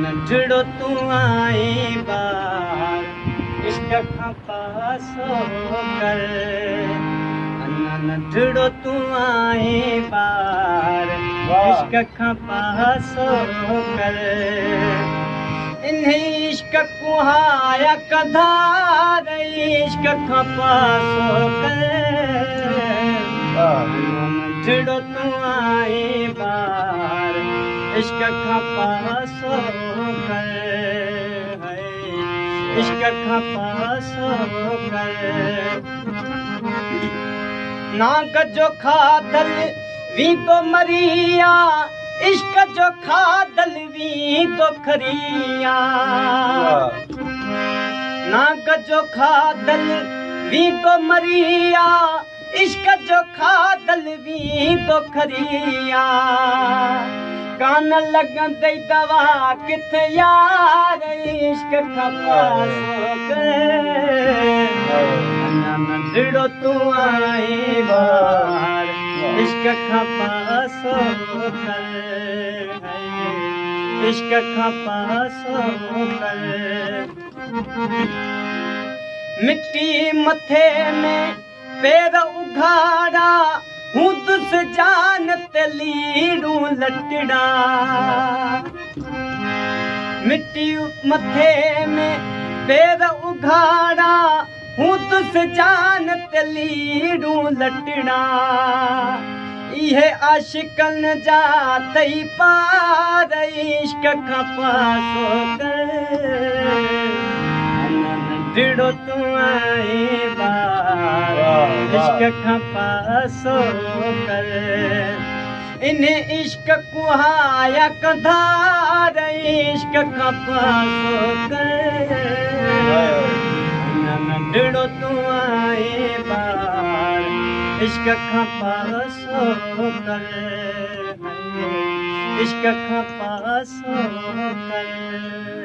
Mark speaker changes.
Speaker 1: नंढड़ो तू आई बार इश्क खां पासो कर नंढड़ो तू आई बार इश्क खां पासो कर इन्हीं इश्क कुहाया कधार इश्क खां पासो कर नंढड़ो तू आई बार इश्क खां पासो कर इश्क खां पासो कर नाग जो खादल वी तो मरिया इश्क जो खादल वी तो खरिया नाग जो खादल वी तो मरिया इश्क जो खादल वी तो खरिया कान लगन दई दवा किथे यार इश्क खां पासो कर नंढड़ो तू आई बार इश्क खां पासो कर इश्क खां पासो कर मिट्टी मथे में पैर उघाड़ा हूँ तुस जान ते लीड़ू लटड़ा मिट्टी मथे में पैर उघाड़ा हूँ तुस जान ते लीड़ू लटड़ा इहे आशिकन जा तई पार इश्क खां पासो कर नंढड़ो तू आई बार इश्क खां पासो कर इन्हें इश्क कुहाया कधार इश्क खां पासो कर नंढड़ो तू आई बार इश्क खां पासो कर इश्क खां पासो कर।